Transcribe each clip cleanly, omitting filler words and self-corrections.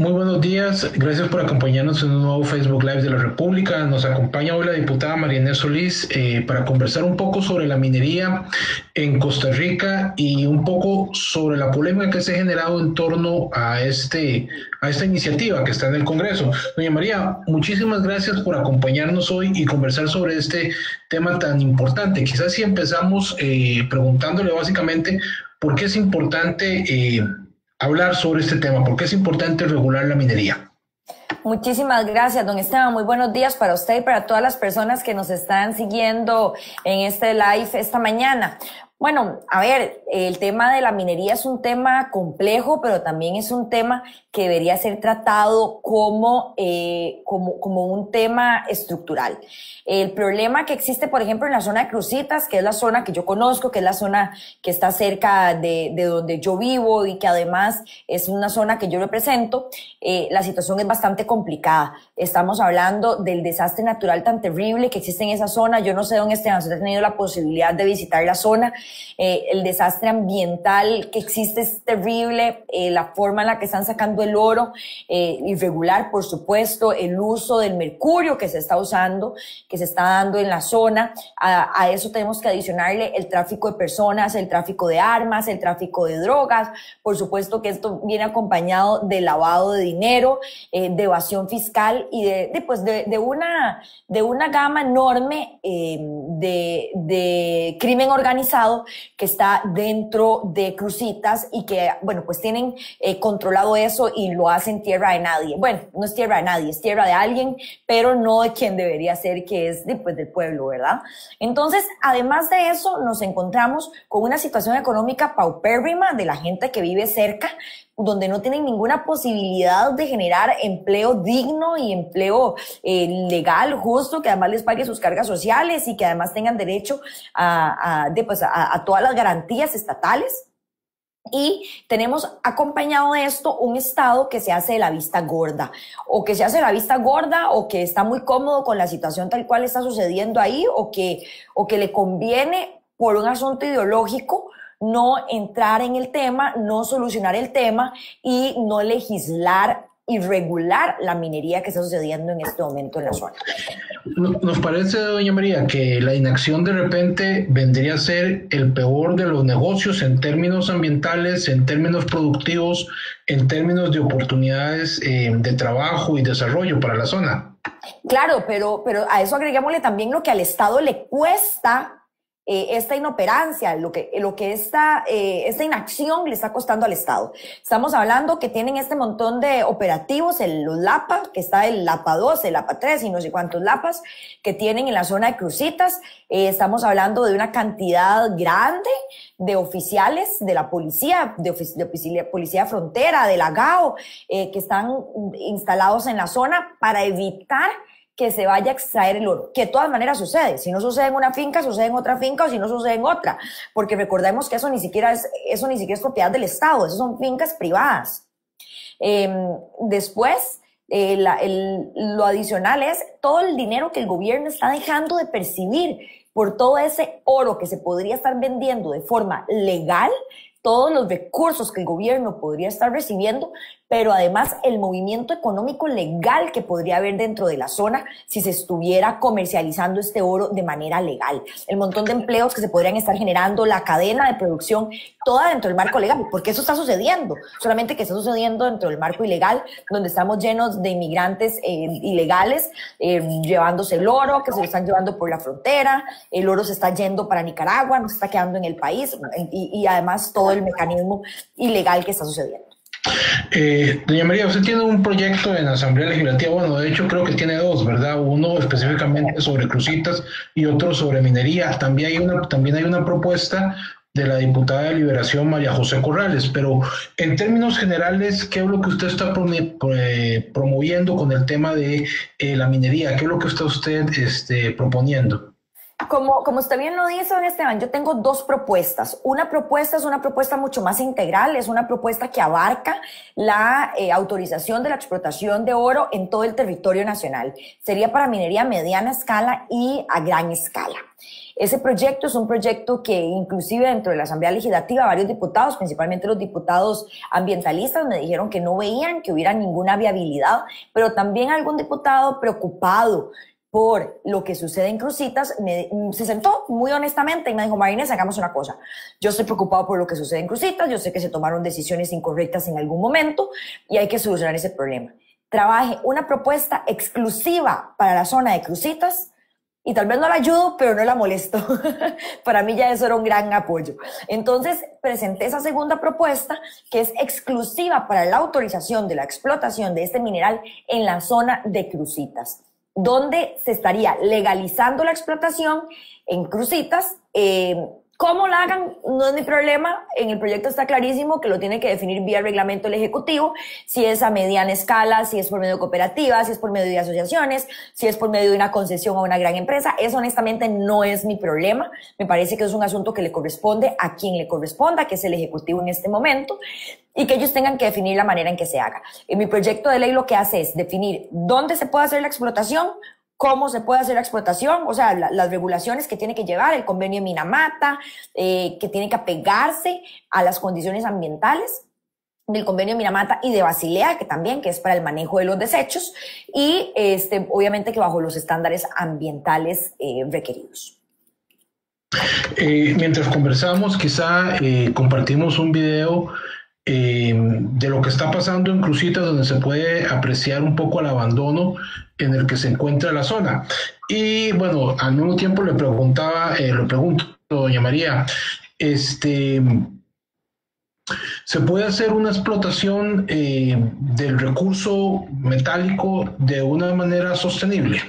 Muy buenos días, gracias por acompañarnos en un nuevo Facebook Live de la República. Nos acompaña hoy la diputada María Inés Solís para conversar un poco sobre la minería en Costa Rica y un poco sobre la polémica que se ha generado en torno a esta iniciativa que está en el Congreso. Doña María, muchísimas gracias por acompañarnos hoy y conversar sobre este tema tan importante. Quizás si empezamos preguntándole básicamente por qué es importante hablar sobre este tema, por qué es importante regular la minería. Muchísimas gracias, don Esteban. Muy buenos días para usted y para todas las personas que nos están siguiendo en este live esta mañana. Bueno, a ver, el tema de la minería es un tema complejo, pero también es un tema que debería ser tratado como un tema estructural. El problema que existe, por ejemplo, en la zona de Cruzitas, que es la zona que yo conozco, que es la zona que está cerca de donde yo vivo y que además es una zona que yo represento, la situación es bastante complicada. Estamos hablando del desastre natural tan terrible que existe en esa zona. Yo no sé, don Esteban, si usted ha tenido la posibilidad de visitar la zona. El desastre ambiental que existe es terrible, la forma en la que están sacando el oro, irregular, por supuesto, el uso del mercurio que se está usando, que se está dando en la zona. A eso tenemos que adicionarle el tráfico de personas, el tráfico de armas, el tráfico de drogas. Por supuesto que esto viene acompañado de lavado de dinero, de evasión fiscal y de una gama enorme de crimen organizado que está dentro de Cruzitas y que, bueno, pues tienen controlado eso y lo hacen tierra de nadie. Bueno, no es tierra de nadie, es tierra de alguien, pero no de quien debería ser, que es pues, del pueblo, ¿verdad? Entonces, además de eso, nos encontramos con una situación económica paupérrima de la gente que vive cerca, donde no tienen ninguna posibilidad de generar empleo digno y empleo legal, justo, que además les pague sus cargas sociales y que además tengan derecho a todas las garantías estatales. Y tenemos acompañado de esto un Estado que se hace de la vista gorda, o que se hace de la vista gorda, o que está muy cómodo con la situación tal cual está sucediendo ahí, o que le conviene por un asunto ideológico no entrar en el tema, no solucionar el tema y no legislar y regular la minería que está sucediendo en este momento en la zona. Nos parece, doña María, que la inacción de repente vendría a ser el peor de los negocios en términos ambientales, en términos productivos, en términos de oportunidades de trabajo y desarrollo para la zona. Claro, pero a eso agreguémosle también lo que al Estado le cuesta esta inoperancia, lo que esta inacción le está costando al Estado. Estamos hablando que tienen este montón de operativos, los LAPA, que está el LAPA 2, el LAPA 3 y no sé cuántos LAPAs que tienen en la zona de Cruzitas. Estamos hablando de una cantidad grande de oficiales de la policía, de policía frontera, de la GAO, que están instalados en la zona para evitar que se vaya a extraer el oro, que de todas maneras sucede. Si no sucede en una finca, sucede en otra finca, o si no sucede en otra, porque recordemos que eso ni siquiera es propiedad del Estado, eso son fincas privadas. Después, lo adicional es todo el dinero que el gobierno está dejando de percibir por todo ese oro que se podría estar vendiendo de forma legal, todos los recursos que el gobierno podría estar recibiendo, pero además el movimiento económico legal que podría haber dentro de la zona si se estuviera comercializando este oro de manera legal. El montón de empleos que se podrían estar generando, la cadena de producción, toda dentro del marco legal, porque eso está sucediendo, solamente que está sucediendo dentro del marco ilegal, donde estamos llenos de inmigrantes ilegales, llevándose el oro, que se lo están llevando por la frontera, el oro se está yendo para Nicaragua, no se está quedando en el país, y además todo el mecanismo ilegal que está sucediendo. Doña María, usted tiene un proyecto en la Asamblea Legislativa, bueno, de hecho creo que tiene dos, ¿verdad? Uno específicamente sobre Cruzitas y otro sobre minería. También hay una propuesta de la diputada de Liberación María José Corrales, pero en términos generales, ¿qué es lo que usted está promoviendo con el tema de la minería? ¿Qué es lo que está usted proponiendo? Como usted bien lo dice, don Esteban, yo tengo dos propuestas. Una propuesta es una propuesta mucho más integral, es una propuesta que abarca la autorización de la explotación de oro en todo el territorio nacional. Sería para minería a mediana escala y a gran escala. Ese proyecto es un proyecto que inclusive dentro de la Asamblea Legislativa varios diputados, principalmente los diputados ambientalistas, me dijeron que no veían que hubiera ninguna viabilidad, pero también algún diputado preocupado por lo que sucede en Cruzitas, se sentó muy honestamente y me dijo, Marinés, hagamos una cosa. Yo estoy preocupado por lo que sucede en Cruzitas, yo sé que se tomaron decisiones incorrectas en algún momento y hay que solucionar ese problema. Trabaje una propuesta exclusiva para la zona de Cruzitas y tal vez no la ayudo, pero no la molesto. Para mí ya eso era un gran apoyo. Entonces presenté esa segunda propuesta que es exclusiva para la autorización de la explotación de este mineral en la zona de Cruzitas, donde se estaría legalizando la explotación en Cruzitas. ¿Cómo la hagan? No es mi problema. En el proyecto está clarísimo que lo tiene que definir vía reglamento el Ejecutivo, si es a mediana escala, si es por medio de cooperativas, si es por medio de asociaciones, si es por medio de una concesión a una gran empresa. Eso honestamente no es mi problema. Me parece que es un asunto que le corresponde a quien le corresponda, que es el Ejecutivo en este momento, y que ellos tengan que definir la manera en que se haga. En mi proyecto de ley lo que hace es definir dónde se puede hacer la explotación, cómo se puede hacer la explotación, o sea, las regulaciones que tiene que llevar el convenio de Minamata, que tiene que apegarse a las condiciones ambientales del convenio de Minamata y de Basilea, que también, que es para el manejo de los desechos, y obviamente que bajo los estándares ambientales requeridos. Mientras conversamos, quizá compartimos un video de lo que está pasando en Cruzitas, donde se puede apreciar un poco el abandono en el que se encuentra la zona. Y bueno, al mismo tiempo le pregunto, doña María, ¿se puede hacer una explotación del recurso metálico de una manera sostenible?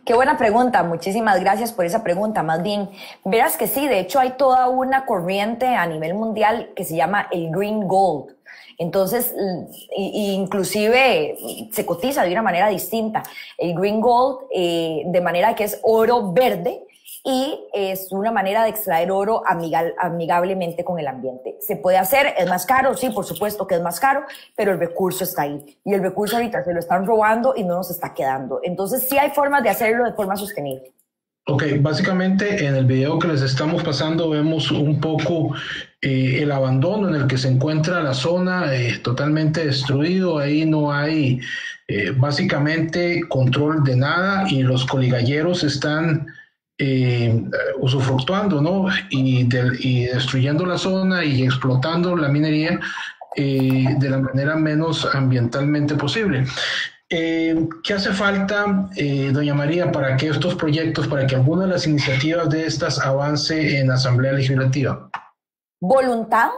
Qué buena pregunta, muchísimas gracias por esa pregunta. Más bien, verás que sí, de hecho hay toda una corriente a nivel mundial que se llama el Green Gold. Entonces, inclusive se cotiza de una manera distinta. El Green Gold, de manera que es oro verde, y es una manera de extraer oro amigablemente con el ambiente. ¿Se puede hacer? ¿Es más caro? Sí, por supuesto que es más caro, pero el recurso está ahí. Y el recurso ahorita se lo están robando y no nos está quedando. Entonces sí hay formas de hacerlo de forma sostenible. Ok, básicamente en el video que les estamos pasando vemos un poco el abandono en el que se encuentra la zona, totalmente destruido. Ahí no hay básicamente control de nada y los coligalleros están usufructuando, ¿no? Y destruyendo la zona y explotando la minería de la manera menos ambientalmente posible. ¿Qué hace falta, doña María, para que estos proyectos, para que alguna de las iniciativas de estas avance en la Asamblea Legislativa? Voluntad.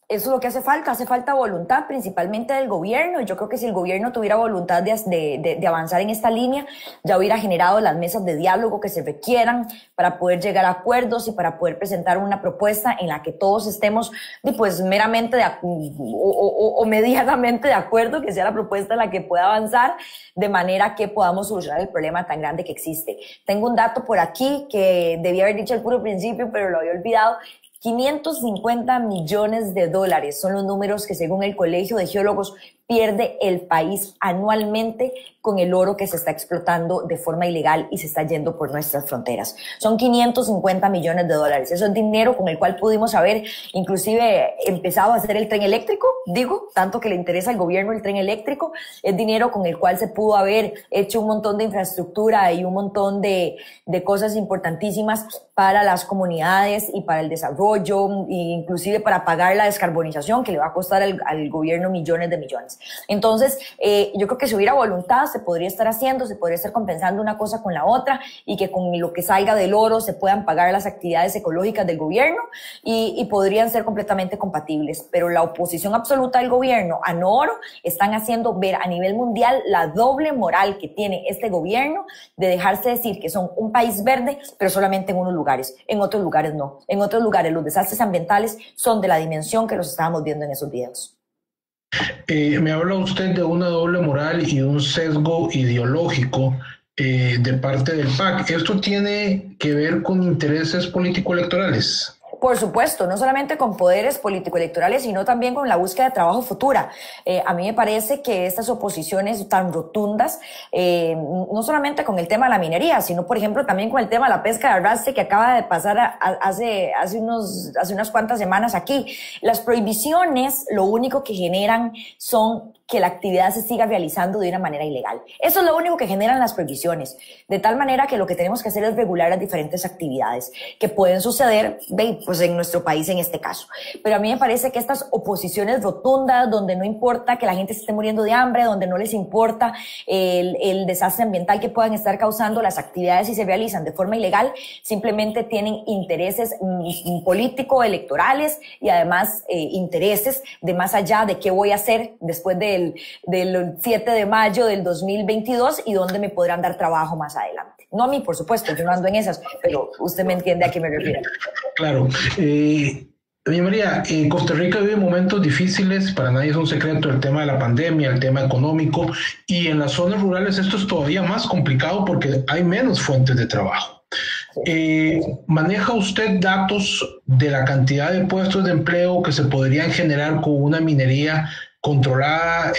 Eso es lo que hace falta voluntad principalmente del gobierno. Yo creo que si el gobierno tuviera voluntad de avanzar en esta línea, ya hubiera generado las mesas de diálogo que se requieran para poder llegar a acuerdos y para poder presentar una propuesta en la que todos estemos pues meramente o medianamente de acuerdo, que sea la propuesta en la que pueda avanzar de manera que podamos solucionar el problema tan grande que existe. Tengo un dato por aquí que debía haber dicho al puro principio, pero lo había olvidado. 550 millones de dólares son los números que, según el Colegio de Geólogos, pierde el país anualmente con el oro que se está explotando de forma ilegal y se está yendo por nuestras fronteras. Son 550 millones de dólares. Eso es dinero con el cual pudimos haber inclusive empezado a hacer el tren eléctrico, digo, tanto que le interesa al gobierno el tren eléctrico. Es dinero con el cual se pudo haber hecho un montón de infraestructura y un montón de cosas importantísimas para las comunidades y para el desarrollo, e inclusive para pagar la descarbonización que le va a costar al gobierno millones de millones. Entonces, yo creo que si hubiera voluntad, se podría estar haciendo, se podría estar compensando una cosa con la otra y que con lo que salga del oro se puedan pagar las actividades ecológicas del gobierno y podrían ser completamente compatibles. Pero la oposición absoluta del gobierno a no oro están haciendo ver a nivel mundial la doble moral que tiene este gobierno de dejarse decir que son un país verde, pero solamente en unos lugares. En otros lugares no. En otros lugares los desastres ambientales son de la dimensión que los estábamos viendo en esos videos. Me habla usted de una doble moral y un sesgo ideológico de parte del PAC. ¿Esto tiene que ver con intereses político-electorales? Por supuesto, no solamente con poderes político-electorales, sino también con la búsqueda de trabajo futura. A mí me parece que estas oposiciones tan rotundas, no solamente con el tema de la minería, sino, por ejemplo, también con el tema de la pesca de arrastre que acaba de pasar hace unas cuantas semanas aquí. Las prohibiciones lo único que generan son que la actividad se siga realizando de una manera ilegal. Eso es lo único que generan las prohibiciones. De tal manera que lo que tenemos que hacer es regular las diferentes actividades que pueden suceder, pues en nuestro país en este caso. Pero a mí me parece que estas oposiciones rotundas, donde no importa que la gente se esté muriendo de hambre, donde no les importa el desastre ambiental que puedan estar causando las actividades si se realizan de forma ilegal, simplemente tienen intereses político-electorales y además intereses de más allá de qué voy a hacer después del 7 de mayo del 2022 y dónde me podrán dar trabajo más adelante. No a mí, por supuesto, yo no ando en esas, pero usted me entiende a qué me refiero. Claro. Doña María, Costa Rica vive momentos difíciles, para nadie es un secreto el tema de la pandemia, el tema económico, y en las zonas rurales esto es todavía más complicado porque hay menos fuentes de trabajo. ¿Maneja usted datos de la cantidad de puestos de empleo que se podrían generar con una minería controlada,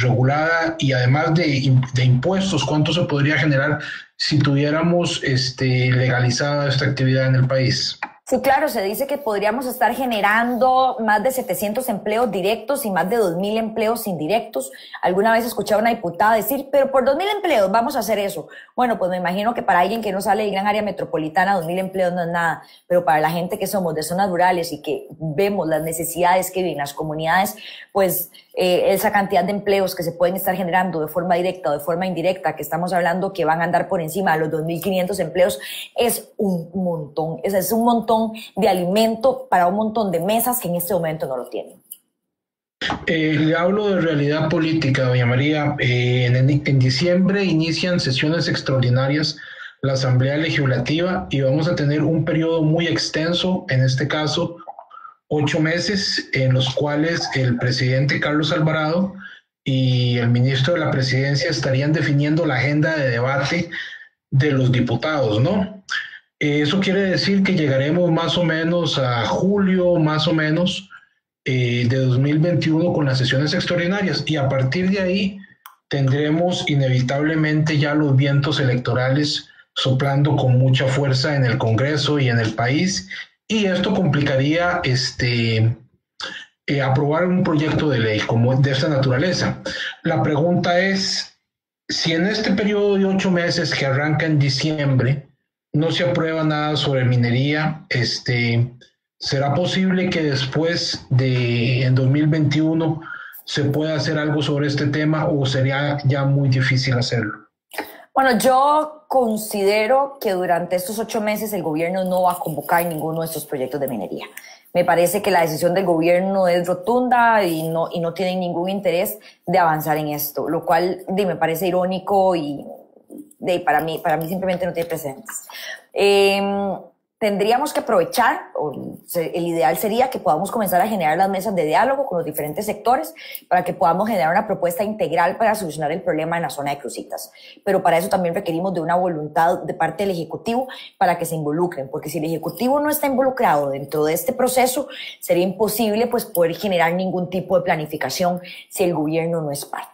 regulada y además de impuestos? ¿Cuánto se podría generar si tuviéramos legalizada esta actividad en el país? Sí, claro, se dice que podríamos estar generando más de 700 empleos directos y más de 2.000 empleos indirectos. Alguna vez escuchaba a una diputada decir, pero por 2.000 empleos vamos a hacer eso. Bueno, pues me imagino que para alguien que no sale de gran área metropolitana, 2.000 empleos no es nada, pero para la gente que somos de zonas rurales y que vemos las necesidades que viven las comunidades, pues esa cantidad de empleos que se pueden estar generando de forma directa o de forma indirecta, que estamos hablando que van a andar por encima de los 2.500 empleos, es un montón. Es un montón de alimento para un montón de mesas que en este momento no lo tienen. Le hablo de realidad política, doña María. En diciembre inician sesiones extraordinarias la Asamblea Legislativa y vamos a tener un periodo muy extenso, en este caso 8 meses, en los cuales el presidente Carlos Alvarado y el ministro de la Presidencia estarían definiendo la agenda de debate de los diputados, ¿no? Eso quiere decir que llegaremos más o menos a julio, más o menos, de 2021 con las sesiones extraordinarias, y a partir de ahí tendremos inevitablemente ya los vientos electorales soplando con mucha fuerza en el Congreso y en el país, y esto complicaría aprobar un proyecto de ley como de esta naturaleza. La pregunta es, si en este periodo de 8 meses que arranca en diciembre no se aprueba nada sobre minería, ¿será posible que después en 2021 se pueda hacer algo sobre este tema o sería ya muy difícil hacerlo? Bueno, yo considero que durante estos 8 meses el gobierno no va a convocar ninguno de estos proyectos de minería. Me parece que la decisión del gobierno es rotunda y no tienen ningún interés de avanzar en esto, lo cual me parece irónico y para mí simplemente no tiene precedentes. Tendríamos que aprovechar, el ideal sería que podamos comenzar a generar las mesas de diálogo con los diferentes sectores para que podamos generar una propuesta integral para solucionar el problema en la zona de Cruzitas. Pero para eso también requerimos de una voluntad de parte del Ejecutivo para que se involucren, porque si el Ejecutivo no está involucrado dentro de este proceso, sería imposible pues poder generar ningún tipo de planificación si el gobierno no es parte.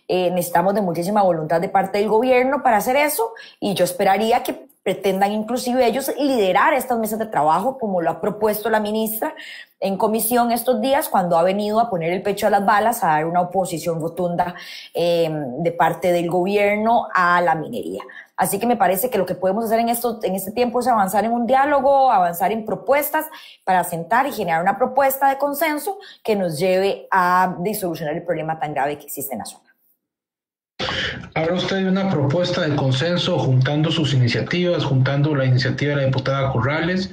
Necesitamos de muchísima voluntad de parte del gobierno para hacer eso, y yo esperaría que pretendan inclusive ellos liderar estas mesas de trabajo, como lo ha propuesto la ministra en comisión estos días, cuando ha venido a poner el pecho a las balas, a dar una oposición rotunda de parte del gobierno a la minería. Así que me parece que lo que podemos hacer en este tiempo es avanzar en un diálogo, avanzar en propuestas para sentar y generar una propuesta de consenso que nos lleve a solucionar el problema tan grave que existe en la zona. Habla usted de una propuesta de consenso juntando sus iniciativas, juntando la iniciativa de la diputada Corrales,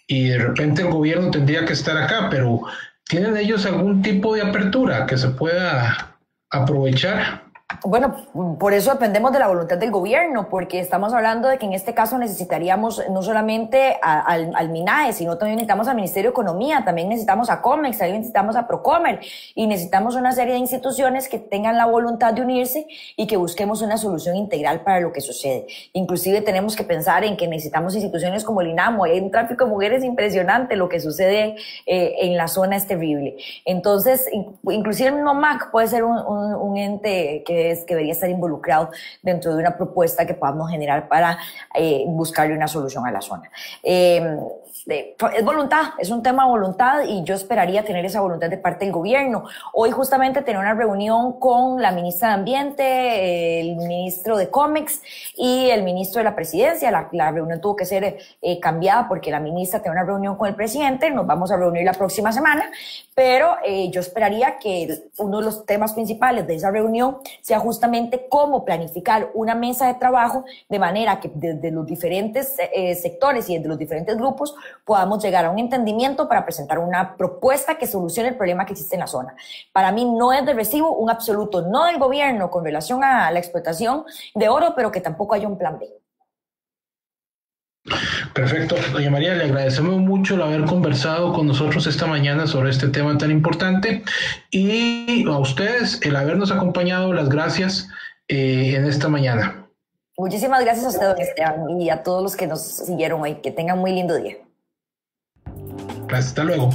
y de repente el gobierno tendría que estar acá, pero ¿tienen ellos algún tipo de apertura que se pueda aprovechar? Bueno, por eso dependemos de la voluntad del gobierno, porque estamos hablando de que en este caso necesitaríamos no solamente al MINAE, sino también necesitamos al Ministerio de Economía, también necesitamos a COMEX, también necesitamos a Procomer y necesitamos una serie de instituciones que tengan la voluntad de unirse y que busquemos una solución integral para lo que sucede. Inclusive tenemos que pensar en que necesitamos instituciones como el INAMO, hay un tráfico de mujeres impresionante, lo que sucede en la zona es terrible. Entonces, inclusive el mismo MAC puede ser un ente que debería estar involucrado dentro de una propuesta que podamos generar para buscarle una solución a la zona. Es voluntad, es un tema de voluntad y yo esperaría tener esa voluntad de parte del gobierno. Hoy justamente tenía una reunión con la ministra de Ambiente, el ministro de COMEX y el ministro de la Presidencia. La reunión tuvo que ser cambiada porque la ministra tiene una reunión con el presidente, nos vamos a reunir la próxima semana, pero yo esperaría que uno de los temas principales de esa reunión sea justamente cómo planificar una mesa de trabajo de manera que desde los diferentes sectores y desde los diferentes grupos podamos llegar a un entendimiento para presentar una propuesta que solucione el problema que existe en la zona. Para mí no es de recibo un absoluto no del gobierno con relación a la explotación de oro, pero que tampoco haya un plan B. Perfecto. Doña María, le agradecemos mucho el haber conversado con nosotros esta mañana sobre este tema tan importante y a ustedes el habernos acompañado. Las gracias en esta mañana. Muchísimas gracias a usted, don Esteban, y a todos los que nos siguieron hoy. Que tengan muy lindo día. Hasta luego.